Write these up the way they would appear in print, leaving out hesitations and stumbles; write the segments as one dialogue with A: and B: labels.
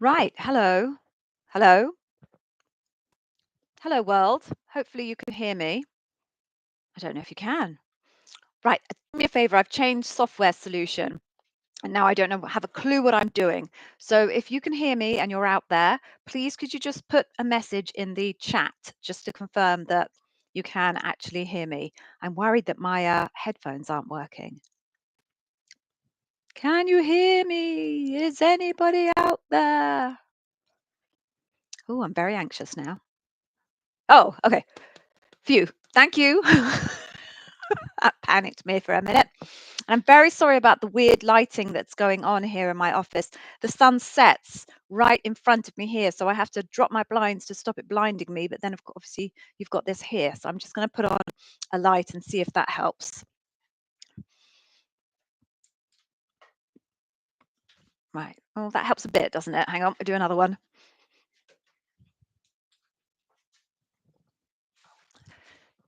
A: Right. Hello. Hello. Hello, world. Hopefully you can hear me. I don't know if you can. Right. Do me a favor. I've changed software solution and now I don't know, have a clue what I'm doing. So if you can hear me and you're out there, please could you just put a message in the chat just to confirm that you can actually hear me? I'm worried that my headphones aren't working. Can you hear me? Is anybody out there? Oh, I'm very anxious now. Oh, okay. Phew. Thank you. That panicked me for a minute. I'm very sorry about the weird lighting that's going on here in my office. The sun sets right in front of me here, so I have to drop my blinds to stop it blinding me. But then, of course, obviously, you've got this here. So I'm just going to put on a light and see if that helps. Right. Oh, that helps a bit, doesn't it? Hang on, I'll do another one.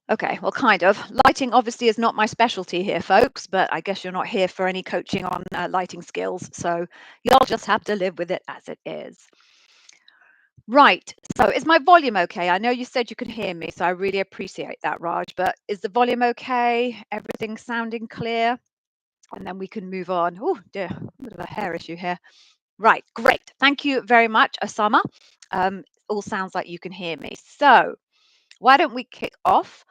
A: Okay, well, kind of. Lighting obviously is not my specialty here, folks, but I guess you're not here for any coaching on lighting skills. So you'll just have to live with it as it is. Right. So is my volume okay? I know you said you could hear me, so I really appreciate that, Raj. But is the volume okay? Everything sounding clear? And then we can move on. Oh, dear, a bit of a hair issue here. Right. Great. Thank you very much, Osama. All sounds like you can hear me. So why don't we kick off?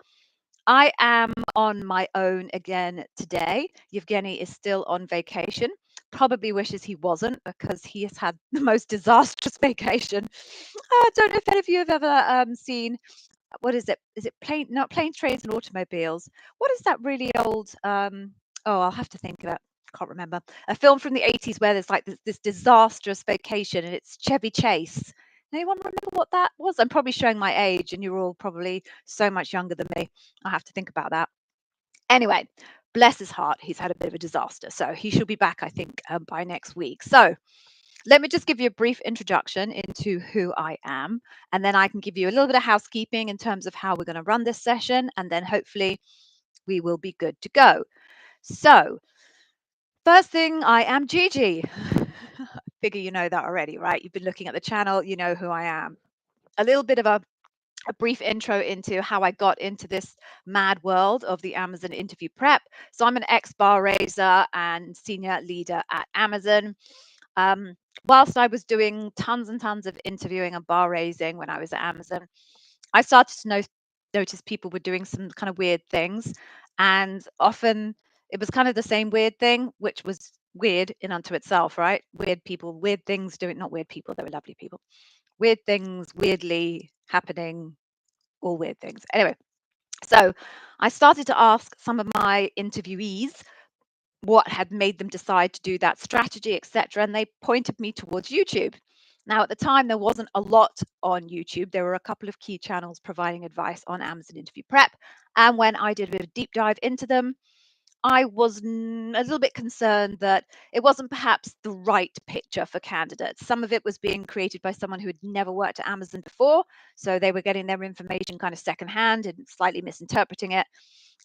A: I am on my own again today. Yevgeny is still on vacation. Probably wishes he wasn't because he has had the most disastrous vacation. I don't know if any of you have ever seen, what is it? Is it not planes, trains, and automobiles? What is that really old? Oh, I'll have to think of it. Can't remember. A film from the 80s where there's like this disastrous vacation and it's Chevy Chase. Anyone remember what that was? I'm probably showing my age, and you're all probably so much younger than me. I have to think about that. Anyway, bless his heart, he's had a bit of a disaster, so he should be back, I think, by next week. So let me just give you a brief introduction into who I am, and then I can give you a little bit of housekeeping in terms of how we're going to run this session, and then hopefully we will be good to go. So, first thing, I am Gigi. Figure you know that already, right? You've been looking at the channel, you know who I am. A little bit of a brief intro into how I got into this mad world of the Amazon interview prep. So I'm an ex-bar raiser and senior leader at Amazon. Um, whilst I was doing tons and tons of interviewing and bar raising when I was at Amazon, I started to notice people were doing some kind of weird things. And often it was kind of the same weird thing, which was weird in unto itself, right? Weird people, weird things doing, not weird people, they were lovely people. Weird things weirdly happening, all weird things. Anyway, so I started to ask some of my interviewees what had made them decide to do that strategy, etc. And they pointed me towards YouTube. Now, at the time, there wasn't a lot on YouTube. There were a couple of key channels providing advice on Amazon interview prep. And when I did a bit of a deep dive into them, I was a little bit concerned that it wasn't perhaps the right picture for candidates. Some of it was being created by someone who had never worked at Amazon before. So they were getting their information kind of secondhand and slightly misinterpreting it.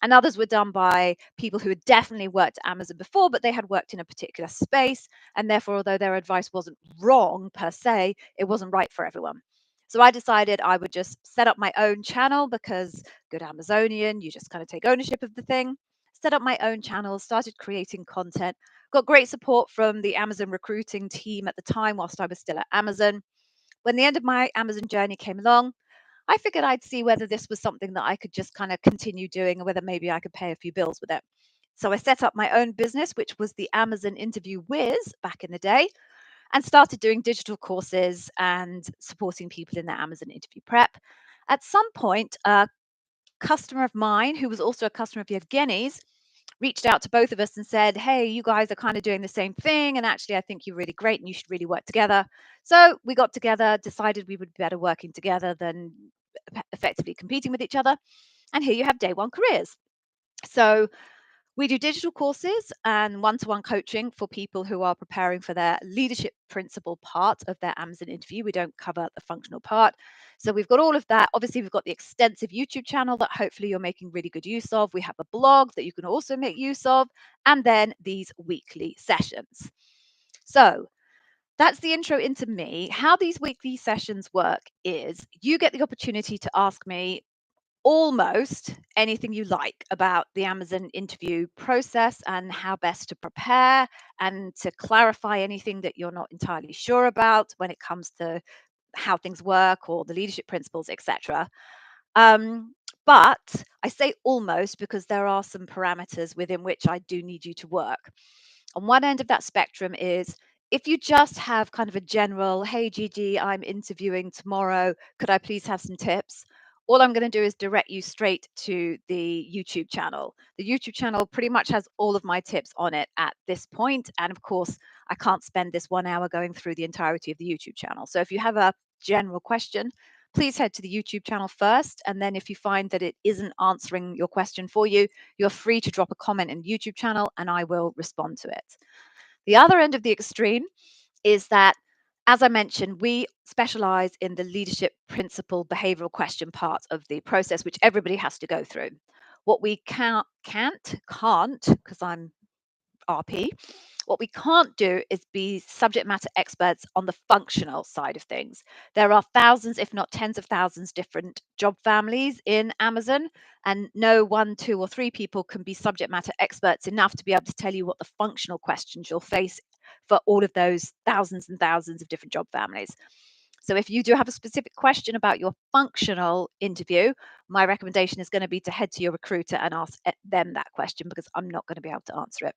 A: And others were done by people who had definitely worked at Amazon before, but they had worked in a particular space. And therefore, although their advice wasn't wrong per se, it wasn't right for everyone. So I decided I would just set up my own channel because good Amazonian, you just kind of take ownership of the thing. Set up my own channel, started creating content, got great support from the Amazon recruiting team at the time whilst I was still at Amazon. When the end of my Amazon journey came along, I figured I'd see whether this was something that I could just kind of continue doing or whether maybe I could pay a few bills with it. So I set up my own business, which was the Amazon Interview Whiz back in the day, and started doing digital courses and supporting people in their Amazon interview prep. At some point, a customer of mine, who was also a customer of Yevgeny's, reached out to both of us and said, hey, you guys are kind of doing the same thing. And actually, I think you're really great and you should really work together. So we got together, decided we would be better working together than effectively competing with each other. And here you have day one careers. So we do digital courses and one-to-one coaching for people who are preparing for their leadership principle part of their Amazon interview. We don't cover the functional part. So we've got all of that. Obviously, we've got the extensive YouTube channel that hopefully you're making really good use of. We have a blog that you can also make use of, and then these weekly sessions. So that's the intro into me. How these weekly sessions work is you get the opportunity to ask me almost anything you like about the Amazon interview process and how best to prepare and to clarify anything that you're not entirely sure about when it comes to how things work or the leadership principles, etc. Um, but I say almost because there are some parameters within which I do need you to work. On one end of that spectrum is if you just have kind of a general, hey, Gigi, I'm interviewing tomorrow. Could I please have some tips? All I'm going to do is direct you straight to the YouTube channel. The YouTube channel pretty much has all of my tips on it at this point. And of course, I can't spend this 1 hour going through the entirety of the YouTube channel. So if you have a general question, please head to the YouTube channel first. And then if you find that it isn't answering your question for you, you're free to drop a comment in the YouTube channel and I will respond to it. The other end of the extreme is that, as I mentioned, we specialize in the leadership principle behavioral question part of the process, which everybody has to go through. What we can't, because I'm RP, what we can't do is be subject matter experts on the functional side of things. There are thousands, if not tens of thousands, different job families in Amazon, and no one, two, or three people can be subject matter experts enough to be able to tell you what the functional questions you'll face for all of those thousands and thousands of different job families. So if you do have a specific question about your functional interview, my recommendation is going to be to head to your recruiter and ask them that question because I'm not going to be able to answer it.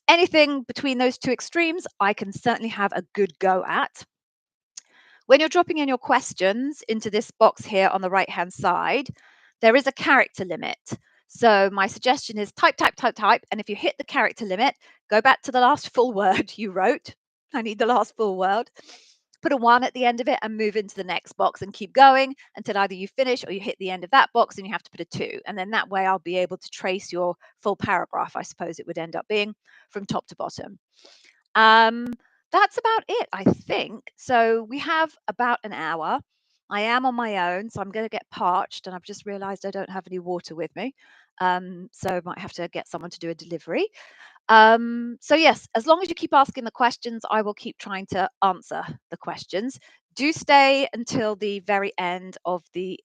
A: Anything between those two extremes, I can certainly have a good go at. When you're dropping in your questions into this box here on the right-hand side, there is a character limit. So my suggestion is type, type, type, type. And if you hit the character limit, go back to the last full word you wrote. I need the last full word. Put a 1 at the end of it and move into the next box and keep going until either you finish or you hit the end of that box and you have to put a 2. And then that way I'll be able to trace your full paragraph, I suppose it would end up being, from top to bottom. Um, that's about it, I think. So we have about an hour. I am on my own, so I'm going to get parched, and I've just realized I don't have any water with me. So I might have to get someone to do a delivery. So yes, as long as you keep asking the questions, I will keep trying to answer the questions. Do stay until the very end of the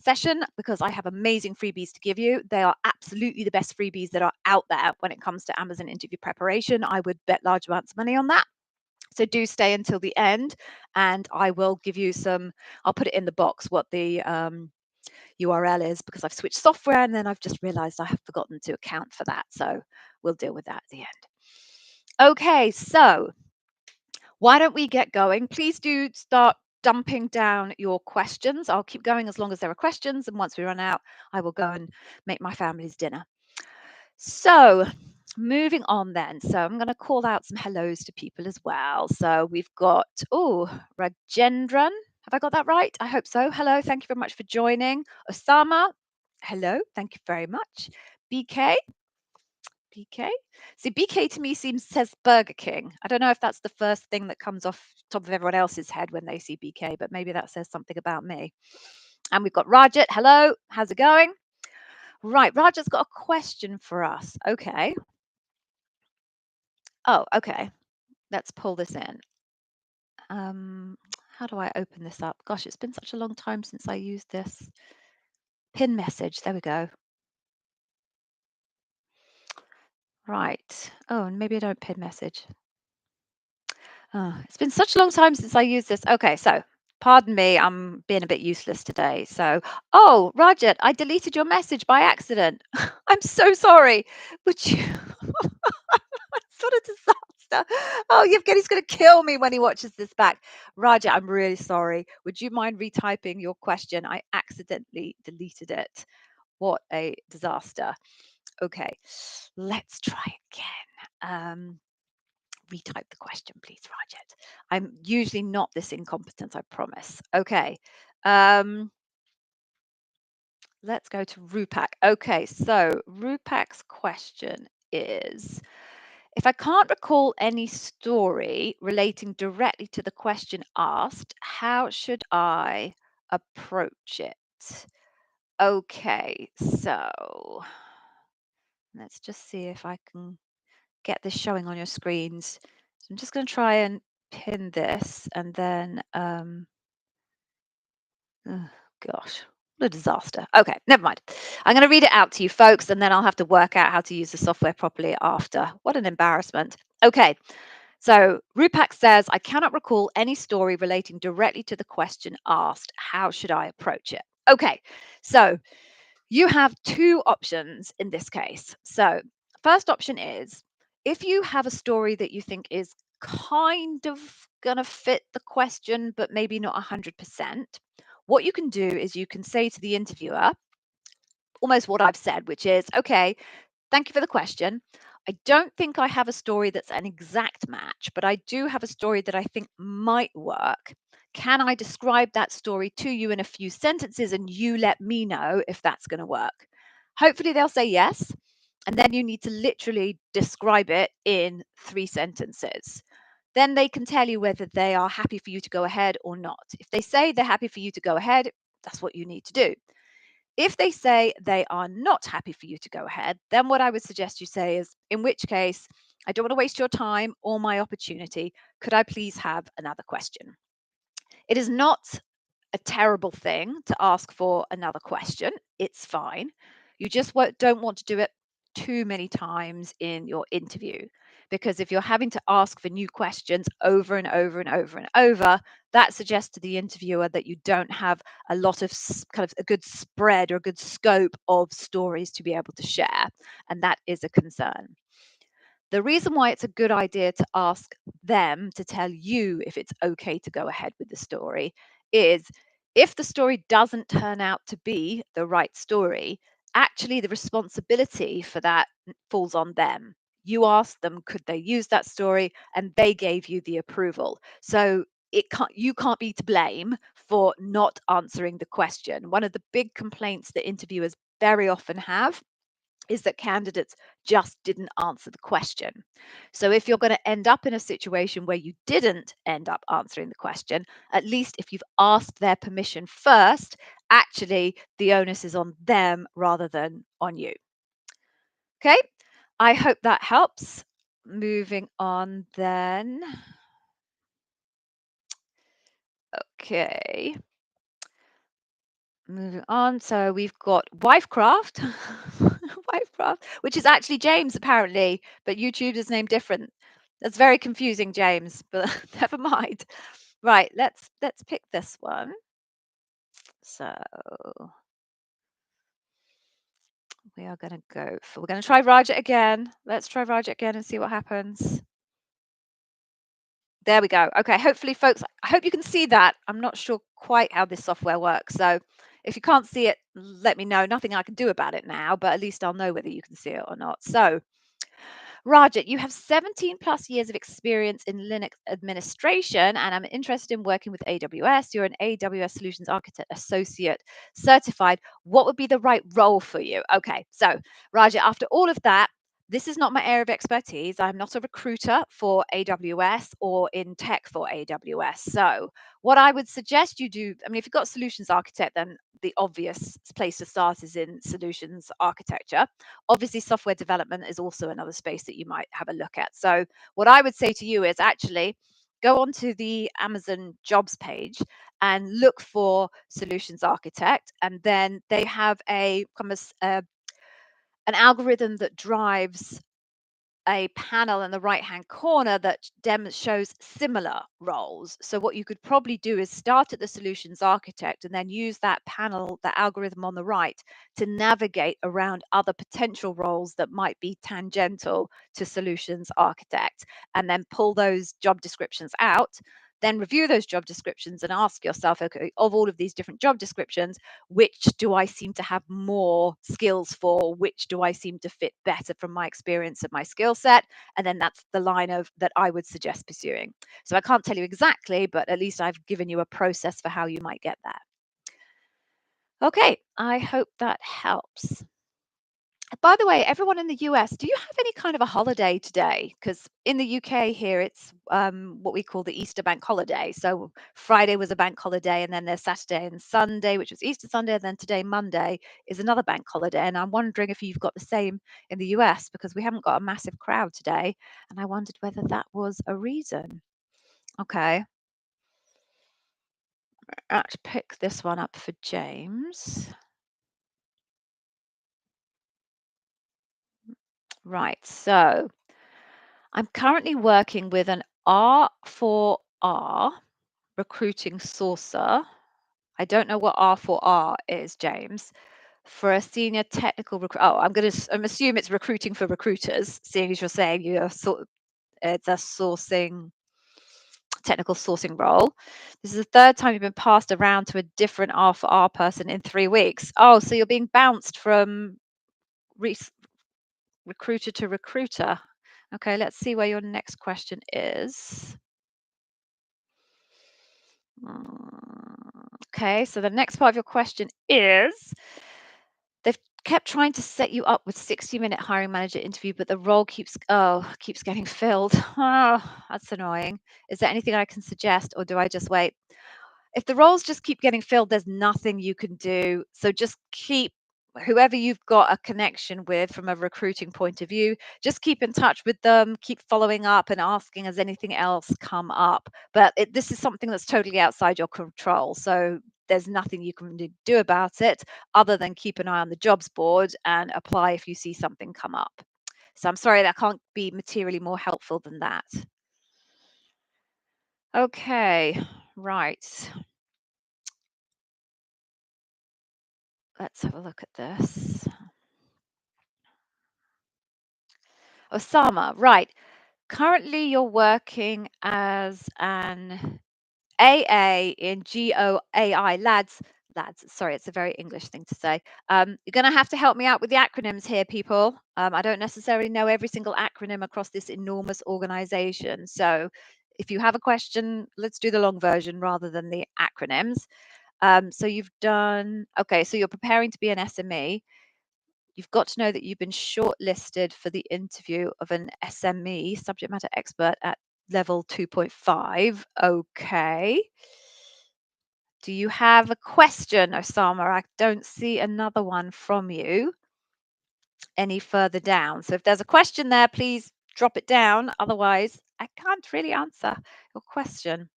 A: session because I have amazing freebies to give you. They are absolutely the best freebies that are out there when it comes to Amazon interview preparation. I would bet large amounts of money on that. So do stay until the end and I will give you some, I'll put it in the box what the URL is because I've switched software and then I've just realized I have forgotten to account for that. So we'll deal with that at the end. Okay, so why don't we get going? Please do start dumping down your questions. I'll keep going as long as there are questions. And once we run out, I will go and make my family's dinner. So moving on then. So I'm going to call out some hellos to people as well. So we've got, Rajendran. Have I got that right? I hope so. Hello. Thank you very much for joining. Osama. Hello. Thank you very much. BK. BK. See, BK to me says Burger King. I don't know if that's the first thing that comes off top of everyone else's head when they see BK, but maybe that says something about me. And we've got Rajat. Hello. How's it going? Right. Rajat's got a question for us. Okay. Oh, okay. Let's pull this in. How do I open this up? Gosh, it's been such a long time since I used this. Pin message. There we go. Right. Oh, and maybe I don't pin message. Oh, it's been such a long time since I used this. Okay, so pardon me, I'm being a bit useless today. So, oh, Rajat, I deleted your message by accident. I'm so sorry. Would you? Sort of disaster. Oh, Yevgeny's going to kill me when he watches this back. Rajat, I'm really sorry. Would you mind retyping your question? I accidentally deleted it. What a disaster. Okay, let's try again. Retype the question, please, Rajat. I'm usually not this incompetent, I promise. Okay. Let's go to Rupak. Okay, so Rupak's question is, if I can't recall any story relating directly to the question asked, how should I approach it? Okay, so let's just see if I can get this showing on your screens. So I'm just going to try and pin this and then, oh, gosh, what a disaster. Okay, never mind. I'm going to read it out to you folks, and then I'll have to work out how to use the software properly after. What an embarrassment. Okay, so Rupak says, I cannot recall any story relating directly to the question asked. How should I approach it? Okay, so you have two options in this case. So, first option is if you have a story that you think is kind of going to fit the question, but maybe not 100%, what you can do is you can say to the interviewer almost what I've said, which is, okay, thank you for the question. I don't think I have a story that's an exact match, but I do have a story that I think might work. Can I describe that story to you in a few sentences and you let me know if that's going to work? Hopefully, they'll say yes. And then you need to literally describe it in 3 sentences. Then they can tell you whether they are happy for you to go ahead or not. If they say they're happy for you to go ahead, that's what you need to do. If they say they are not happy for you to go ahead, then what I would suggest you say is, in which case, I don't want to waste your time or my opportunity. Could I please have another question? It is not a terrible thing to ask for another question. It's fine. You just don't want to do it too many times in your interview, because if you're having to ask for new questions over and over and over and over, that suggests to the interviewer that you don't have a lot of kind of a good spread or a good scope of stories to be able to share. And that is a concern. The reason why it's a good idea to ask them to tell you if it's okay to go ahead with the story is if the story doesn't turn out to be the right story, actually the responsibility for that falls on them. You asked them, could they use that story? And they gave you the approval. So you can't be to blame for not answering the question. One of the big complaints that interviewers very often have is that candidates just didn't answer the question. So if you're going to end up in a situation where you didn't end up answering the question, at least if you've asked their permission first, actually the onus is on them rather than on you. Okay, I hope that helps. Moving on then. Okay. Moving on, so we've got Wifecraft, Wifecraft, which is actually James apparently, but YouTube is named different. That's very confusing, James, but never mind. Right, let's pick this one. So we're going to try Raja again. Let's try Raja again and see what happens. There we go. Okay, hopefully, folks, I hope you can see that. I'm not sure quite how this software works. So if you can't see it, let me know. Nothing I can do about it now, but at least I'll know whether you can see it or not. So Rajat, you have 17 plus years of experience in Linux administration, and I'm interested in working with AWS. You're an AWS Solutions Architect Associate certified. What would be the right role for you? Okay, so Rajat, after all of that, this is not my area of expertise. I'm not a recruiter for AWS or in tech for AWS. So, what I would suggest you do, I mean, if you've got solutions architect, then the obvious place to start is in solutions architecture. Obviously, software development is also another space that you might have a look at. So, what I would say to you is actually go onto the Amazon jobs page and look for solutions architect, and then they have an algorithm that drives a panel in the right hand corner that shows similar roles. So what you could probably do is start at the solutions architect and then use that panel, that algorithm on the right, to navigate around other potential roles that might be tangential to solutions architect, and then pull those job descriptions out. Then review those job descriptions and ask yourself, okay, of all of these different job descriptions, which do I seem to have more skills for? Which do I seem to fit better from my experience and my skill set? And then that's the line of that I would suggest pursuing. So I can't tell you exactly, but at least I've given you a process for how you might get that. Okay, I hope that helps. By the way, everyone in the US, do you have any kind of a holiday today? Because in the UK here, it's what we call the Easter bank holiday. So Friday was a bank holiday, and then there's Saturday and Sunday, which was Easter Sunday, and then today, Monday, is another bank holiday. And I'm wondering if you've got the same in the US, because we haven't got a massive crowd today. And I wondered whether that was a reason. Okay. Let's pick this one up for James. Right. So I'm currently working with an R4R recruiting sourcer. I don't know what R4R is, James. For a senior technical recruit. Oh, I'm assume it's recruiting for recruiters, seeing as you're saying it's a technical sourcing role. This is the third time you've been passed around to a different R4R person in 3 weeks. Oh, so you're being bounced from re- recruiter to recruiter. Okay, let's see where your next question is. Okay, so the next part of your question is they've kept trying to set you up with 60-minute hiring manager interview, but the role keeps getting filled. Oh, that's annoying. Is there anything I can suggest, or do I just wait? If the roles just keep getting filled, there's nothing you can do. So just keep whoever you've got a connection with from a recruiting point of view, just keep in touch with them, keep following up and asking has anything else come up. But this is something that's totally outside your control. So there's nothing you can do about it other than keep an eye on the jobs board and apply if you see something come up. So I'm sorry that can't be materially more helpful than that. Okay, right. Let's have a look at this. Osama, right. Currently, you're working as an AA in GOAI. Lads, sorry, it's a very English thing to say. You're going to have to help me out with the acronyms here, people. I don't necessarily know every single acronym across this enormous organization. So if you have a question, let's do the long version rather than the acronyms. So okay, so you're preparing to be an SME. You've got to know that you've been shortlisted for the interview of an SME, subject matter expert, at level 2.5. Okay. Do you have a question, Osama? I don't see another one from you any further down. So if there's a question there, please drop it down. Otherwise, I can't really answer your question.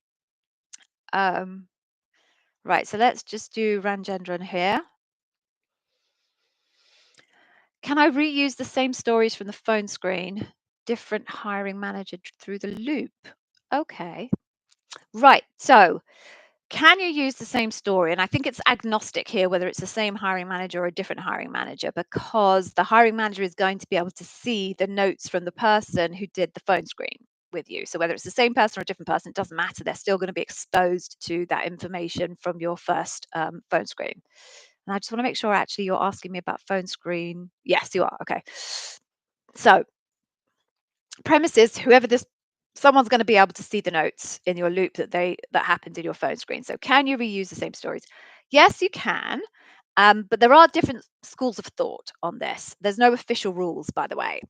A: Um, right, so let's just do Ranjendran here. Can I reuse the same stories from the phone screen? Different hiring manager through the loop. Okay. Right. So, can you use the same story? And I think it's agnostic here, whether it's the same hiring manager or a different hiring manager, because the hiring manager is going to be able to see the notes from the person who did the phone screen with you. So, whether it's the same person or a different person, it doesn't matter. They're still going to be exposed to that information from your first phone screen. And I just want to make sure actually you're asking me about phone screen. Yes, you are. Okay. So, premise is someone's going to be able to see the notes in your loop that happened in your phone screen. So can you reuse the same stories? Yes, you can. But there are different schools of thought on this. There's no official rules, by the way.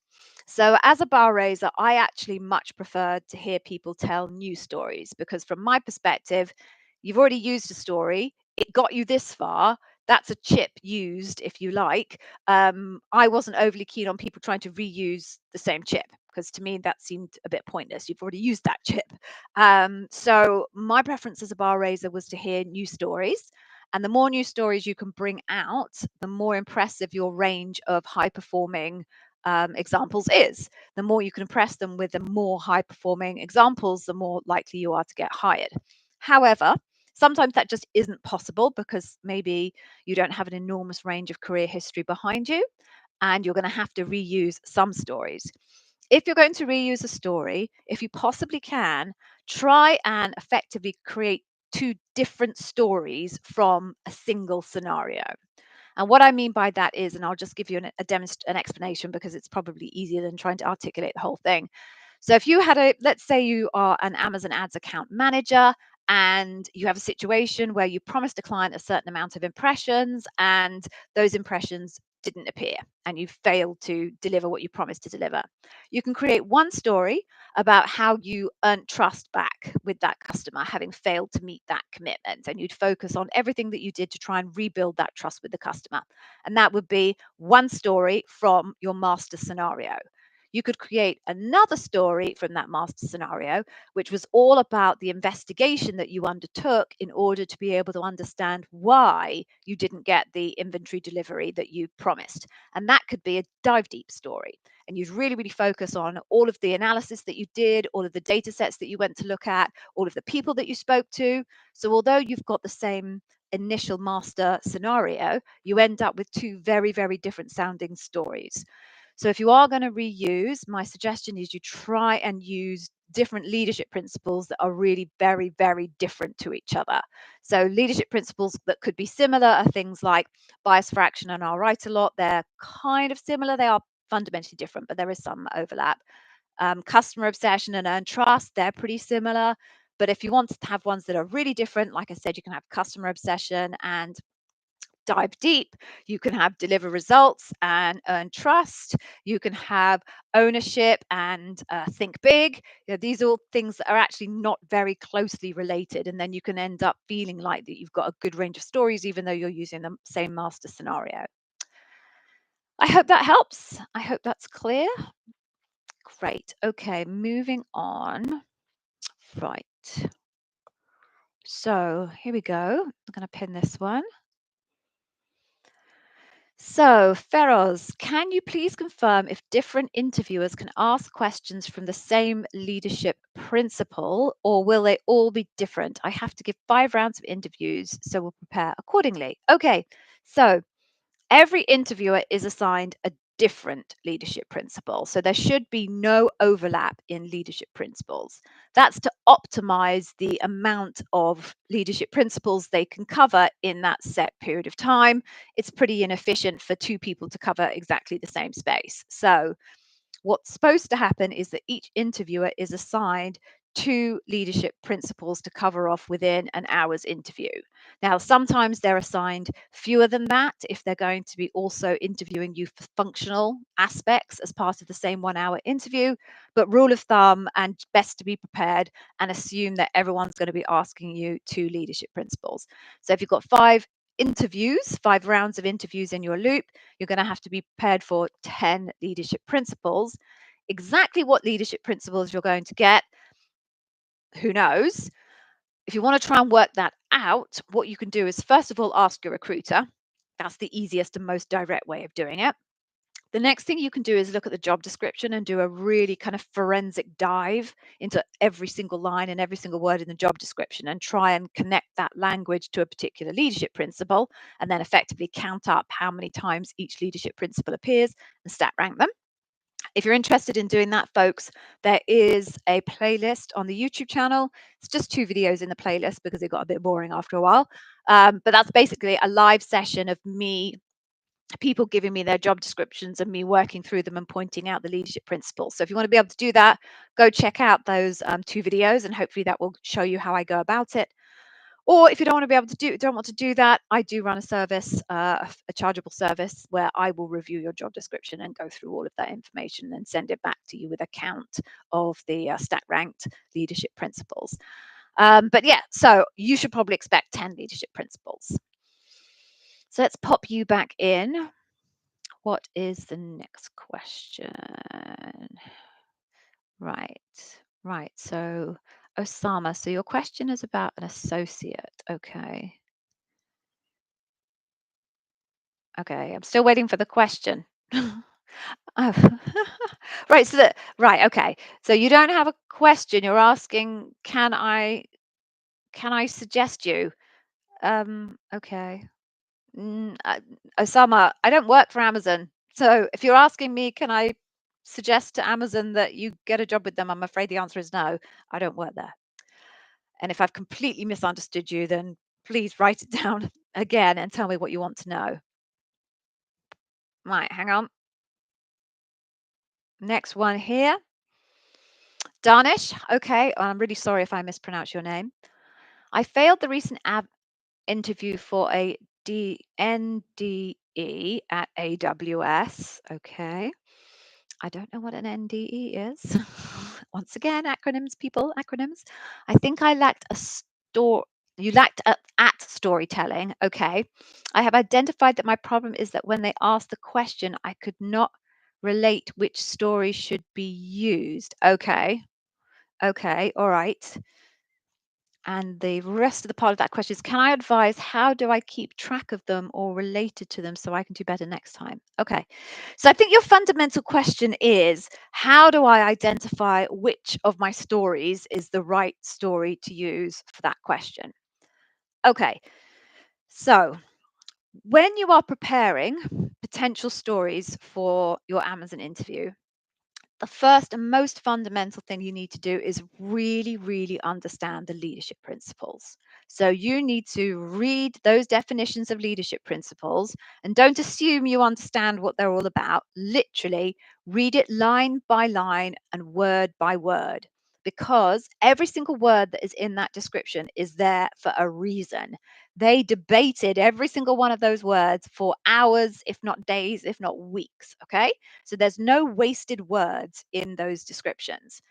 A: So, as a bar raiser, I actually much prefer to hear people tell new stories because, from my perspective, you've already used a story, it got you this far. That's a chip used, if you like. I wasn't overly keen on people trying to reuse the same chip because to me that seemed a bit pointless. You've already used that chip. So, my preference as a bar raiser was to hear new stories. And the more new stories you can bring out, the more impressive your range of high performing examples is. The more you can impress them with the more high performing examples, the more likely you are to get hired. However, sometimes that just isn't possible because maybe you don't have an enormous range of career history behind you and you're going to have to reuse some stories. If you're going to reuse a story, if you possibly can, try and effectively create two different stories from a single scenario. And what I mean by that is, and I'll just give you an explanation because it's probably easier than trying to articulate the whole thing. So if you let's say you are an Amazon Ads account manager and you have a situation where you promised a client a certain amount of impressions and those impressions didn't appear and you failed to deliver what you promised to deliver. You can create one story about how you earned trust back with that customer having failed to meet that commitment. And you'd focus on everything that you did to try and rebuild that trust with the customer. And that would be one story from your master scenario. you could create another story from that master scenario, which was all about the investigation that you undertook in order to be able to understand why you didn't get the inventory delivery that you promised. And that could be a dive deep story. And you'd really, really focus on all of the analysis that you did, all of the data sets that you went to look at, all of the people that you spoke to. So although you've got the same initial master scenario, you end up with two very, very different sounding stories. So if you are going to reuse, my suggestion is you try and use different leadership principles that are really very, very different to each other. So leadership principles that could be similar are things like bias for action and I'll write a lot. They're kind of similar. They are fundamentally different, but there is some overlap. Customer obsession and earn trust, they're pretty similar. But if you want to have ones that are really different, like I said, you can have customer obsession and dive deep. You can have deliver results and earn trust. You can have ownership and think big. These are all things that are actually not very closely related. And then you can end up feeling like that you've got a good range of stories, even though you're using the same master scenario. I hope that helps. I hope that's clear. Great. Okay, moving on. Right. So here we go. I'm going to pin this one. So, Feroz, can you please confirm if different interviewers can ask questions from the same leadership principle, or will they all be different? I have to give 5 rounds of interviews, so we'll prepare accordingly. Okay, so every interviewer is assigned a different leadership principle. So there should be no overlap in leadership principles. That's to optimize the amount of leadership principles they can cover in that set period of time. It's pretty inefficient for 2 people to cover exactly the same space. So what's supposed to happen is that each interviewer is assigned 2 leadership principles to cover off within an hour's interview. Now, sometimes they're assigned fewer than that if they're going to be also interviewing you for functional aspects as part of the same 1 hour interview. But rule of thumb, and best to be prepared and assume that everyone's going to be asking you 2 leadership principles. So if you've got 5 rounds of interviews in your loop, you're going to have to be prepared for 10 leadership principles. Exactly what leadership principles you're going to get, who knows? If you want to try and work that out, what you can do is first of all ask your recruiter. That's the easiest and most direct way of doing it. The next thing you can do is look at the job description and do a really kind of forensic dive into every single line and every single word in the job description and try and connect that language to a particular leadership principle, and then effectively count up how many times each leadership principle appears and stat rank them. If you're interested in doing that, folks, there is a playlist on the YouTube channel. It's just 2 videos in the playlist because it got a bit boring after a while. But that's basically a live session of me, people giving me their job descriptions and me working through them and pointing out the leadership principles. So if you want to be able to do that, go check out those 2 videos, and hopefully that will show you how I go about it. Or if you don't want to do that, I do run a service, a chargeable service, where I will review your job description and go through all of that information and send it back to you with a count of the stat ranked leadership principles. But yeah, so you should probably expect 10 leadership principles. So let's pop you back in. What is the next question? Right. So, Osama, so your question is about an associate. Okay. Okay, I'm still waiting for the question. Oh. Right, okay. So you don't have a question. You're asking, can I suggest you? Okay. Osama, I don't work for Amazon. So if you're asking me, can I suggest to Amazon that you get a job with them? I'm afraid the answer is no. I don't work there. And if I've completely misunderstood you, then please write it down again and tell me what you want to know. Right, hang on. Next one here. Danish. Okay, I'm really sorry if I mispronounce your name. I failed the recent interview for a NDE at AWS. Okay. I don't know what an NDE is. Once again, acronyms, people, acronyms. I think I lacked a store. You lacked at storytelling. Okay. I have identified that my problem is that when they asked the question, I could not relate which story should be used. Okay. Okay. All right. And the rest of the part of that question is, can I advise how do I keep track of them or related to them so I can do better next time? Okay. So I think your fundamental question is, how do I identify which of my stories is the right story to use for that question? Okay. So when you are preparing potential stories for your Amazon interview, the first and most fundamental thing you need to do is really, really understand the leadership principles. So you need to read those definitions of leadership principles and don't assume you understand what they're all about. Literally, read it line by line and word by word. Because every single word that is in that description is there for a reason. They debated every single one of those words for hours, if not days, if not weeks. Okay. So there's no wasted words in those descriptions.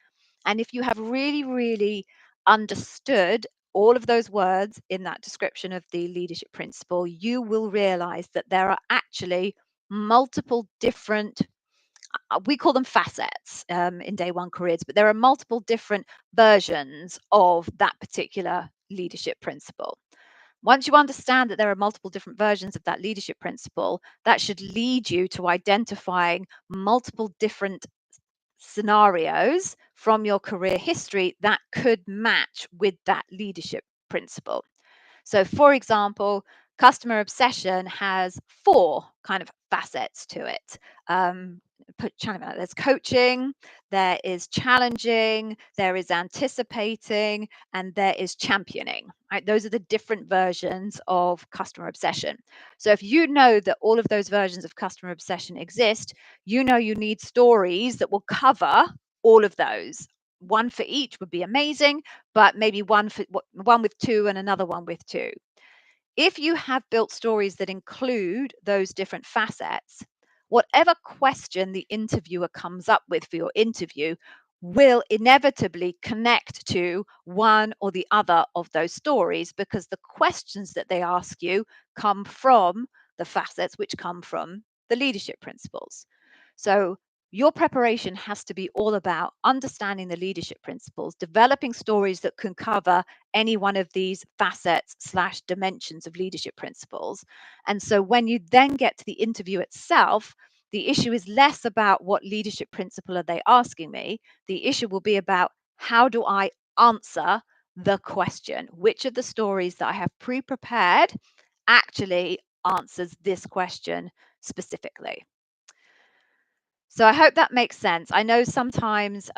A: And if you have really, really understood all of those words in that description of the leadership principle, you will realize that there are actually multiple different, we call them facets in day one careers, but there are multiple different versions of that particular leadership principle. Once you understand that there are multiple different versions of that leadership principle, that should lead you to identifying multiple different scenarios from your career history that could match with that leadership principle. So, for example, customer obsession has four kind of facets to it. There's coaching, there is challenging, there is anticipating, and there is championing. Right? Those are the different versions of customer obsession. So, if you know that all of those versions of customer obsession exist, you know you need stories that will cover all of those. One for each would be amazing, but maybe one with two and another one with two. If you have built stories that include those different facets, whatever question the interviewer comes up with for your interview will inevitably connect to one or the other of those stories, because the questions that they ask you come from the facets which come from the leadership principles. So your preparation has to be all about understanding the leadership principles, developing stories that can cover any one of these facets slash dimensions of leadership principles. And so when you then get to the interview itself, the issue is less about what leadership principle are they asking me. The issue will be about, how do I answer the question? Which of the stories that I have pre-prepared actually answers this question specifically? So I hope that makes sense. I know sometimes,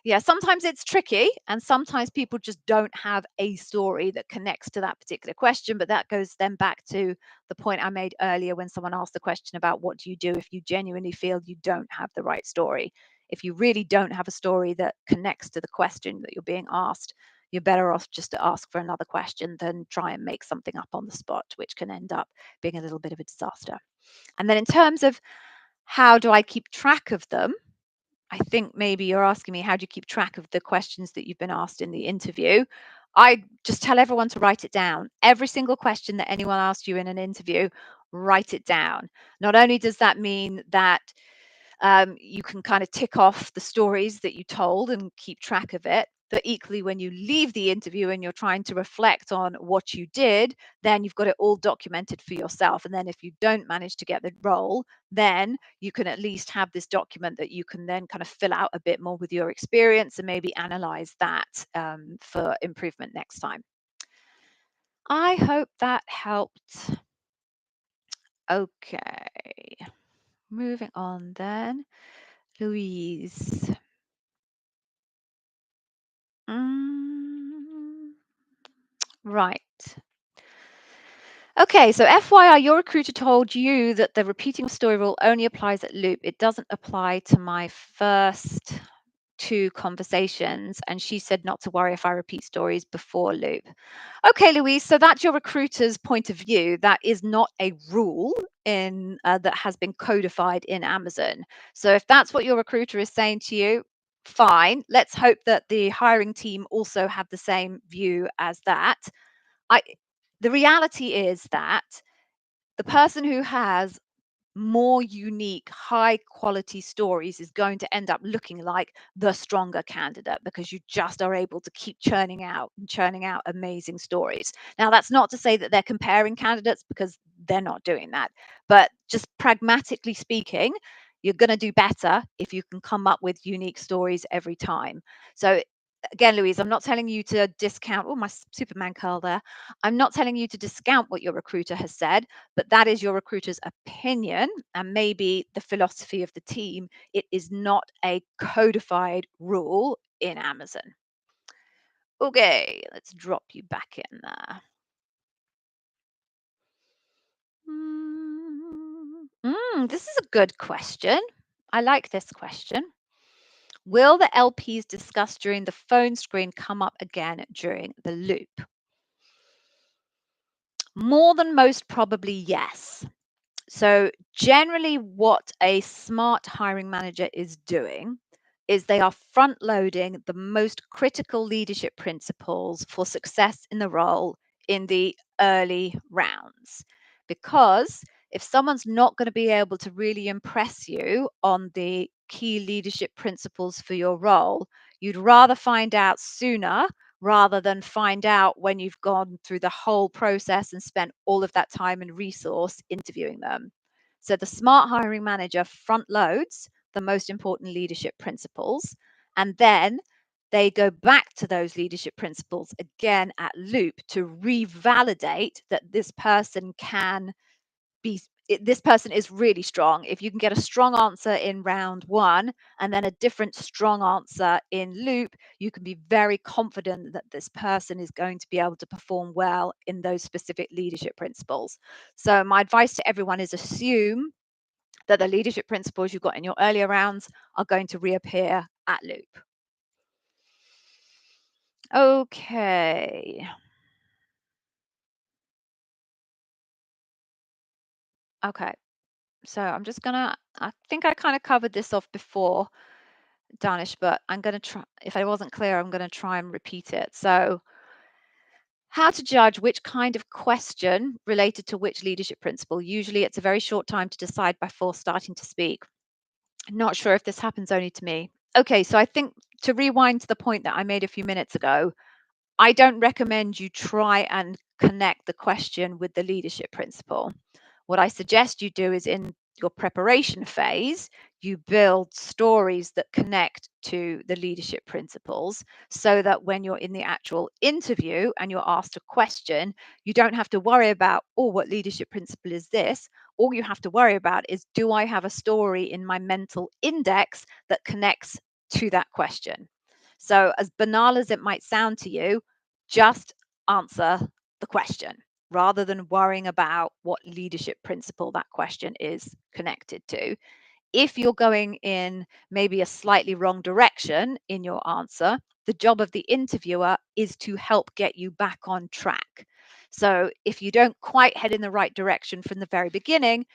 A: yeah, sometimes it's tricky, and sometimes people just don't have a story that connects to that particular question. But that goes then back to the point I made earlier when someone asked the question about what do you do if you genuinely feel you don't have the right story. If you really don't have a story that connects to the question that you're being asked, you're better off just to ask for another question than try and make something up on the spot, which can end up being a little bit of a disaster. And then in terms of how do I keep track of them? I think maybe you're asking me, how do you keep track of the questions that you've been asked in the interview? I just tell everyone to write it down. Every single question that anyone asks you in an interview, write it down. Not only does that mean that you can kind of tick off the stories that you told and keep track of it. But equally, when you leave the interview and you're trying to reflect on what you did, then you've got it all documented for yourself. And then if you don't manage to get the role, then you can at least have this document that you can then kind of fill out a bit more with your experience and maybe analyze that for improvement next time. I hope that helped. Okay, moving on then. Louise. Mm, right. Okay, so FYI, your recruiter told you that the repeating story rule only applies at Loop. It doesn't apply to my first two conversations. And she said not to worry if I repeat stories before Loop. Okay, Louise, so that's your recruiter's point of view. That is not a rule in that has been codified in Amazon. So if that's what your recruiter is saying to you, fine. Let's hope that the hiring team also have the same view as that. I the reality is that the person who has more unique, high quality stories is going to end up looking like the stronger candidate because you just are able to keep churning out and churning out amazing stories. Now, that's not to say that they're comparing candidates because they're not doing that, but just pragmatically speaking, you're going to do better if you can come up with unique stories every time. So, again, Louise, I'm not telling you to discount, oh, my Superman curl there. I'm not telling you to discount what your recruiter has said, but that is your recruiter's opinion and maybe the philosophy of the team. It is not a codified rule in Amazon. Okay, let's drop you back in there. This is a good question. I like this question. Will the LPs discussed during the phone screen come up again during the loop? More than most, probably yes. So, generally, what a smart hiring manager is doing is they are front loading the most critical leadership principles for success in the role in the early rounds. Because if someone's not going to be able to really impress you on the key leadership principles for your role, you'd rather find out sooner rather than find out when you've gone through the whole process and spent all of that time and resource interviewing them. So the smart hiring manager front loads the most important leadership principles, and then they go back to those leadership principles again at loop to revalidate that this person can be this person is really strong. If you can get a strong answer in round one and then a different strong answer in loop, you can be very confident that this person is going to be able to perform well in those specific leadership principles. So my advice to everyone is assume that the leadership principles you got in your earlier rounds are going to reappear at loop. Okay. Okay. So I'm just gonna, I think I kind of covered this off before, Danish, but I'm going to try, if I wasn't clear, I'm going to try and repeat it. So, how to judge which kind of question related to which leadership principle. Usually it's a very short time to decide before starting to speak. Not sure if this happens only to me. Okay, so I think to rewind to the point that I made a few minutes ago, I don't recommend you try and connect the question with the leadership principle. What I suggest you do is in your preparation phase, you build stories that connect to the leadership principles so that when you're in the actual interview and you're asked a question, you don't have to worry about, oh, what leadership principle is this? All you have to worry about is, do I have a story in my mental index that connects to that question? So, as banal as it might sound to you, just answer the question rather than worrying about what leadership principle that question is connected to. If you're going in maybe a slightly wrong direction in your answer, the job of the interviewer is to help get you back on track. So if you don't quite head in the right direction from the very beginning,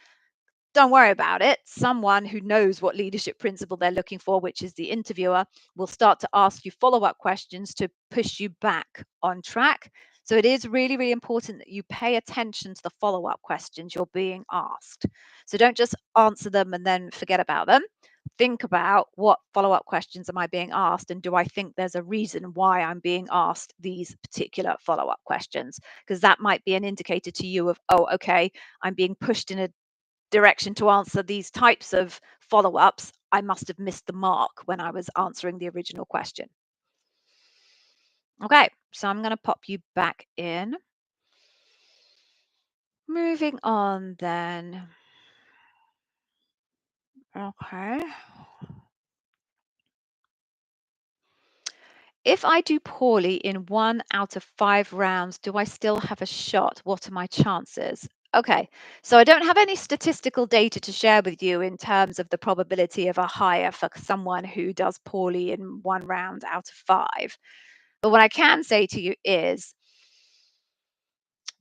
A: don't worry about it. Someone who knows what leadership principle they're looking for, which is the interviewer, will start to ask you follow up questions to push you back on track. So it is really, really important that you pay attention to the follow up questions you're being asked. So don't just answer them and then forget about them. Think about what follow up questions am I being asked, and do I think there's a reason why I'm being asked these particular follow up questions? Because that might be an indicator to you of, oh, okay, I'm being pushed in a direction to answer these types of follow ups, I must have missed the mark when I was answering the original question. Okay, so I'm going to pop you back in. Moving on then. Okay. If I do poorly in 1 out of 5 rounds, do I still have a shot? What are my chances? Okay, so I don't have any statistical data to share with you in terms of the probability of a hire for someone who does poorly in 1 round out of 5. But what I can say to you is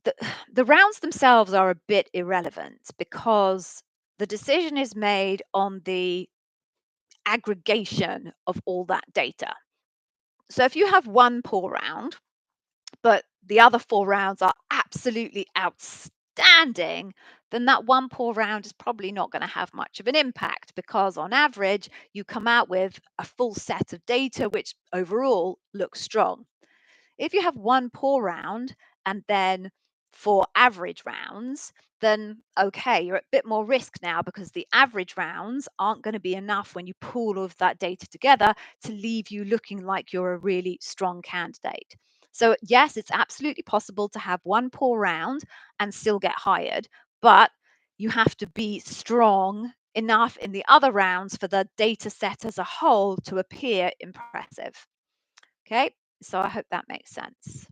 A: the, the rounds themselves are a bit irrelevant because the decision is made on the aggregation of all that data. So if you have one poor round, but the other 4 rounds are absolutely outstanding, then that one pour round is probably not going to have much of an impact, because on average, you come out with a full set of data which overall looks strong. If you have one pour round and then 4 average rounds, then okay, you're at a bit more risk now, because the average rounds aren't going to be enough when you pool all of that data together to leave you looking like you're a really strong candidate. So, yes, it's absolutely possible to have one poor round and still get hired, but you have to be strong enough in the other rounds for the data set as a whole to appear impressive. Okay, so I hope that makes sense.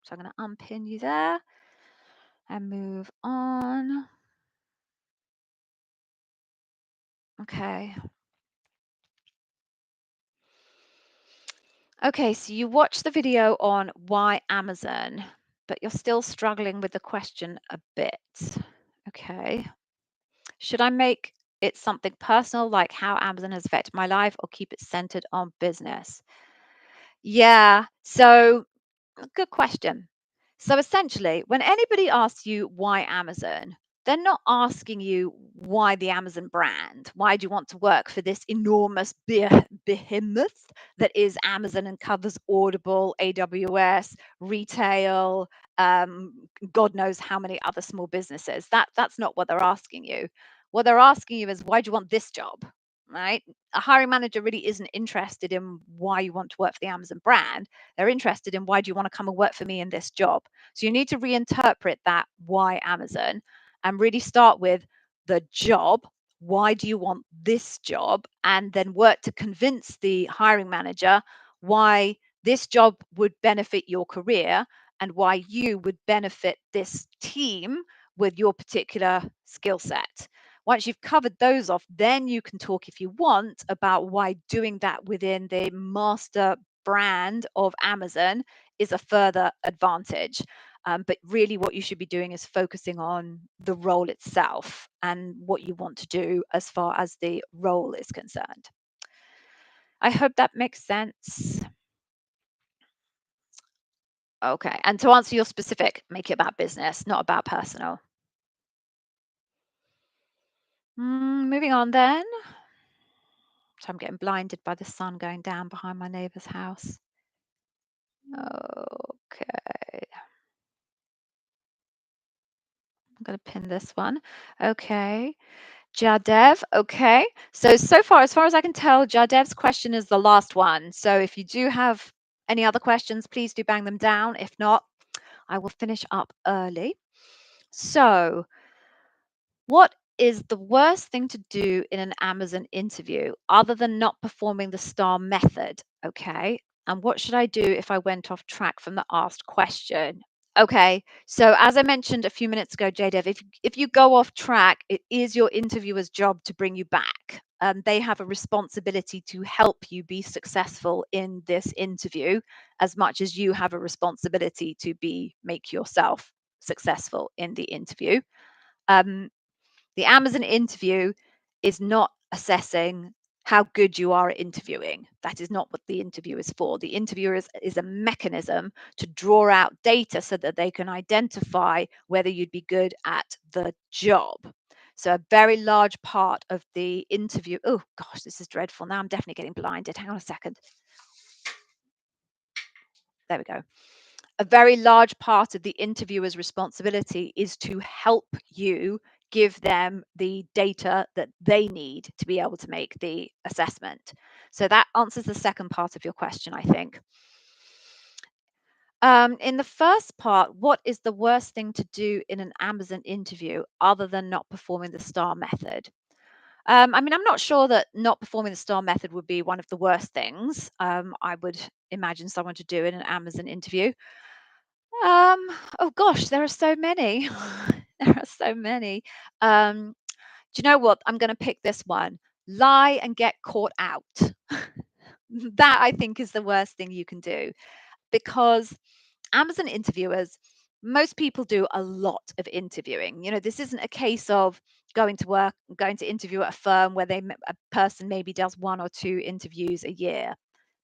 A: So I'm going to unpin you there and move on. Okay. Okay, so you watched the video on why Amazon, but you're still struggling with the question a bit. Okay. Should I make it something personal, like how Amazon has affected my life, or keep it centered on business? Yeah. So good question. So essentially, when anybody asks you why Amazon, they're not asking you why the Amazon brand. Why do you want to work for this enormous behemoth that is Amazon and covers Audible, AWS, retail, um, God knows how many other small businesses. That's not what they're asking you. What they're asking you is, why do you want this job? Right? A hiring manager really isn't interested in why you want to work for the Amazon brand. They're interested in, why do you want to come and work for me in this job? So you need to reinterpret that why Amazon and really start with the job. Why do you want this job? And then work to convince the hiring manager why this job would benefit your career and why you would benefit this team with your particular skill set. Once you've covered those off, then you can talk, if you want, about why doing that within the master brand of Amazon is a further advantage. But really, what you should be doing is focusing on the role itself and what you want to do as far as the role is concerned. I hope that makes sense. Okay. And to answer your specific, make it about business, not about personal. Moving on then. So I'm getting blinded by the sun going down behind my neighbour's house. Okay. I'm going to pin this one. Okay. Jadev. Okay. So far, as far as I can tell, Jadev's question is the last one. So if you do have any other questions, please do bang them down. If not, I will finish up early. So, what is the worst thing to do in an Amazon interview other than not performing the STAR method? Okay. And what should I do if I went off track from the asked question? Okay. So as I mentioned a few minutes ago, JDev, if you go off track, it is your interviewer's job to bring you back. They have a responsibility to help you be successful in this interview, as much as you have a responsibility to make yourself successful in the interview. Um, the Amazon interview is not assessing how good you are at interviewing. That is not what the interview is for. The interviewer is a mechanism to draw out data so that they can identify whether you'd be good at the job. So a very large part of the interview, oh gosh, this is dreadful. Now I'm definitely getting blinded. Hang on a second. There we go. A very large part of the interviewer's responsibility is to help you give them the data that they need to be able to make the assessment. So that answers the second part of your question, I think. In the first part, what is the worst thing to do in an Amazon interview other than not performing the STAR method? I mean, I'm not sure that not performing the STAR method would be one of the worst things I would imagine someone to do in an Amazon interview. Um, oh gosh, there are so many. There are so many. Do you know what? I'm going to pick this one. Lie and get caught out. That I think is the worst thing you can do, because Amazon interviewers, most people do a lot of interviewing. You know, this isn't a case of going to work, going to interview at a firm where a person maybe does 1 or 2 interviews a year.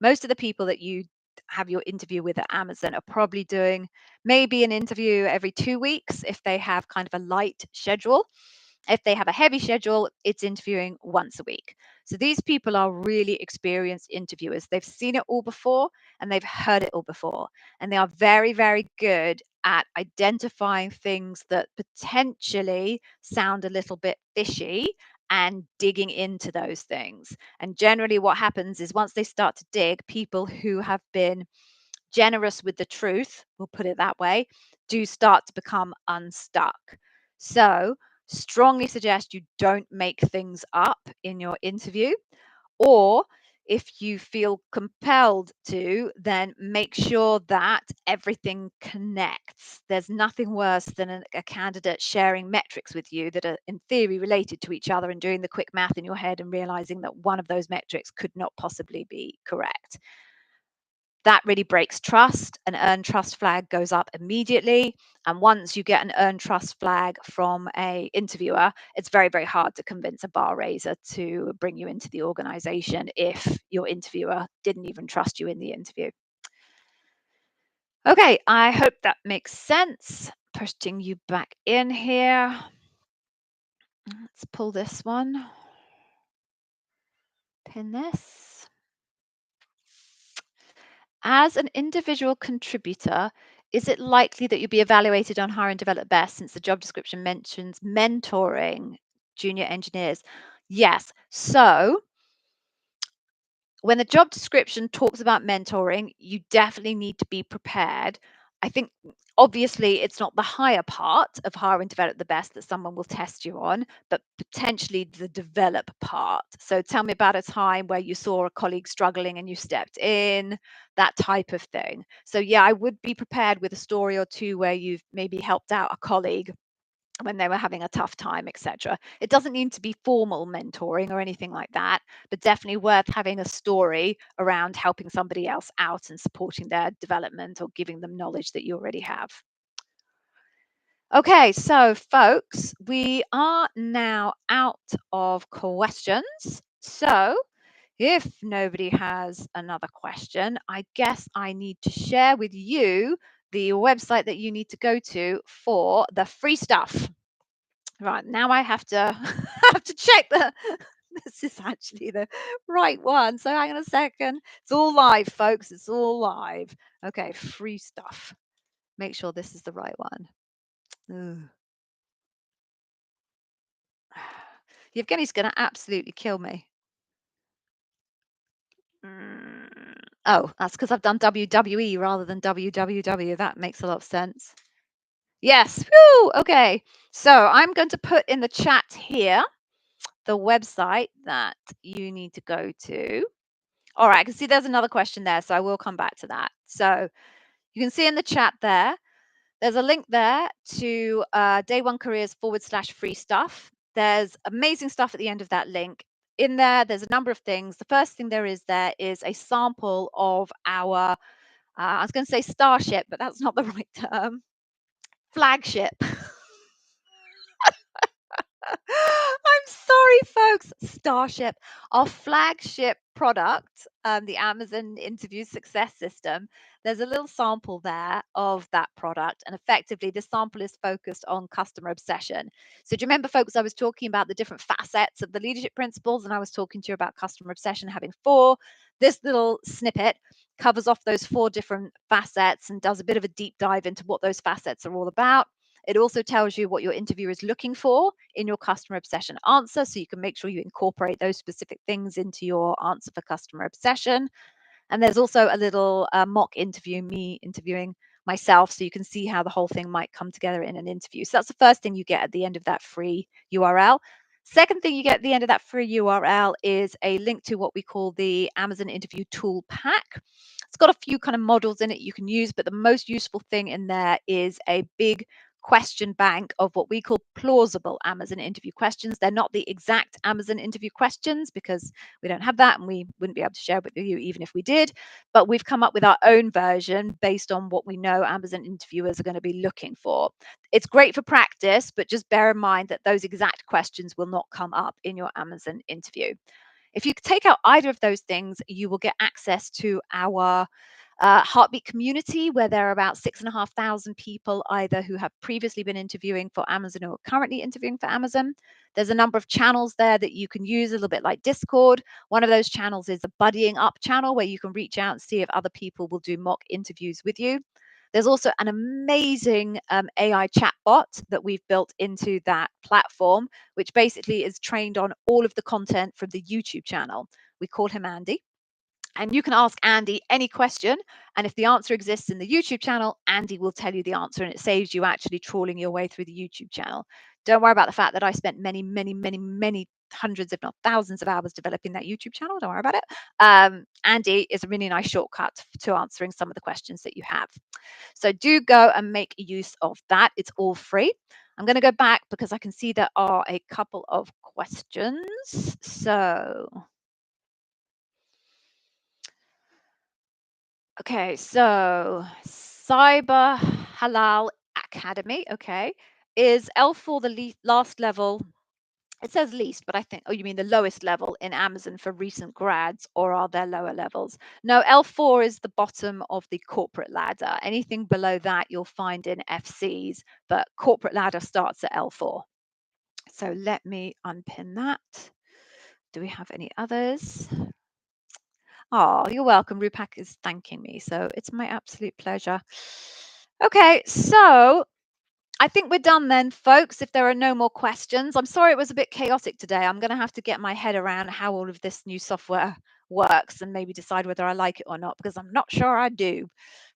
A: Most of the people that you have your interview with at Amazon are probably doing maybe an interview every 2 weeks if they have kind of a light schedule. If they have a heavy schedule, it's interviewing once a week. So these people are really experienced interviewers. They've seen it all before and they've heard it all before. And they are very, very good at identifying things that potentially sound a little bit fishy and digging into those things. And generally, what happens is once they start to dig, people who have been generous with the truth, we'll put it that way, do start to become unstuck. So, strongly suggest you don't make things up in your interview, or if you feel compelled to, then make sure that everything connects. There's nothing worse than a candidate sharing metrics with you that are in theory related to each other and doing the quick math in your head and realizing that one of those metrics could not possibly be correct. That really breaks trust. An earned trust flag goes up immediately. And once you get an earned trust flag from a interviewer, it's very, very hard to convince a bar raiser to bring you into the organization if your interviewer didn't even trust you in the interview. Okay, I hope that makes sense. Pushing you back in here. Let's pull this one. Pin this. As an individual contributor, is it likely that you'll be evaluated on Hire and Develop Best since the job description mentions mentoring junior engineers? Yes. So when the job description talks about mentoring, you definitely need to be prepared. I think obviously it's not the higher part of Hire and Develop the Best that someone will test you on, but potentially the develop part. So tell me about a time where you saw a colleague struggling and you stepped in, that type of thing. So yeah, I would be prepared with a story or two where you've maybe helped out a colleague when they were having a tough time, etc. It doesn't need to be formal mentoring or anything like that, but definitely worth having a story around helping somebody else out and supporting their development or giving them knowledge that you already have. Okay, so folks, we are now out of questions. So if nobody has another question, I guess I need to share with you the website that you need to go to for the free stuff. Right, now I have to have to check that this is actually the right one. So hang on a second. It's all live, folks. It's all live. Okay, free stuff. Make sure this is the right one. Ugh. Yevgeny's going to absolutely kill me. Oh, that's because I've done WWE rather than www. That makes a lot of sense. Yes. Whew, okay. So I'm going to put in the chat here the website that you need to go to. All right, I can see there's another question there, so I will come back to that. So you can see in the chat there's a link there to Day One Careers /free stuff. There's amazing stuff at the end of that link. In there's a number of things. The first thing there is a sample of our, I was going to say starship, but that's not the right term, flagship. I'm sorry, folks. Starship, our flagship product, the Amazon Interview Success System. There's a little sample there of that product. And effectively, this sample is focused on customer obsession. So, do you remember, folks, I was talking about the different facets of the leadership principles, and I was talking to you about customer obsession having four. This little snippet covers off those four different facets and does a bit of a deep dive into what those facets are all about. It also tells you what your interviewer is looking for in your customer obsession answer, so you can make sure you incorporate those specific things into your answer for customer obsession. And there's also a little mock interview, me interviewing myself, so you can see how the whole thing might come together in an interview. So that's the first thing you get at the end of that free URL. Second thing you get at the end of that free URL is a link to what we call the Amazon Interview Tool Pack. It's got a few kind of models in it you can use, but the most useful thing in there is a big question bank of what we call plausible Amazon interview questions. They're not the exact Amazon interview questions because we don't have that and we wouldn't be able to share with you even if we did, but we've come up with our own version based on what we know Amazon interviewers are going to be looking for. It's great for practice, but just bear in mind that those exact questions will not come up in your Amazon interview. If you take out either of those things, you will get access to our Heartbeat community, where there are about 6,500 people either who have previously been interviewing for Amazon or currently interviewing for Amazon. There's a number of channels there that you can use, a little bit like Discord. One of those channels is a buddying up channel where you can reach out and see if other people will do mock interviews with you. There's also an amazing AI chatbot that we've built into that platform, which basically is trained on all of the content from the YouTube channel. We call him Andy. And you can ask Andy any question. And if the answer exists in the YouTube channel, Andy will tell you the answer. And it saves you actually trawling your way through the YouTube channel. Don't worry about the fact that I spent many, many, many, many hundreds, if not thousands of hours developing that YouTube channel. Don't worry about it. Andy is a really nice shortcut to answering some of the questions that you have. So do go and make use of that. It's all free. I'm going to go back because I can see there are a couple of questions. So okay, so Cyber Halal Academy, okay. Is L4 the last level? It says least, but I think, oh, you mean the lowest level in Amazon for recent grads, or are there lower levels? No, L4 is the bottom of the corporate ladder. Anything below that you'll find in FCs, but corporate ladder starts at L4. So let me unpin that. Do we have any others? Oh, you're welcome. Rupak is thanking me, so it's my absolute pleasure. Okay, so I think we're done then, folks, if there are no more questions. I'm sorry it was a bit chaotic today. I'm going to have to get my head around how all of this new software works and maybe decide whether I like it or not, because I'm not sure I do.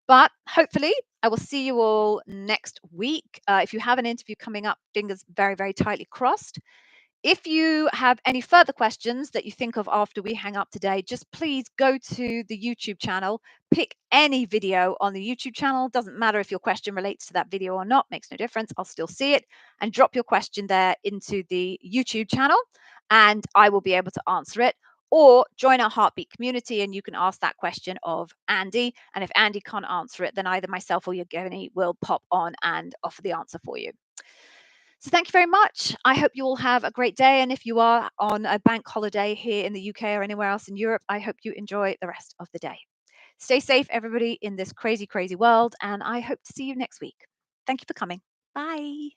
A: But hopefully I will see you all next week. If you have an interview coming up, fingers very, very tightly crossed. If you have any further questions that you think of after we hang up today, just please go to the YouTube channel, pick any video on the YouTube channel. Doesn't matter if your question relates to that video or not, makes no difference. I'll still see it, and drop your question there into the YouTube channel and I will be able to answer it. Or join our Heartbeat community and you can ask that question of Andy. And if Andy can't answer it, then either myself or Yevgeny will pop on and offer the answer for you. So thank you very much. I hope you all have a great day. And if you are on a bank holiday here in the UK or anywhere else in Europe, I hope you enjoy the rest of the day. Stay safe, everybody, in this crazy, crazy world. And I hope to see you next week. Thank you for coming. Bye.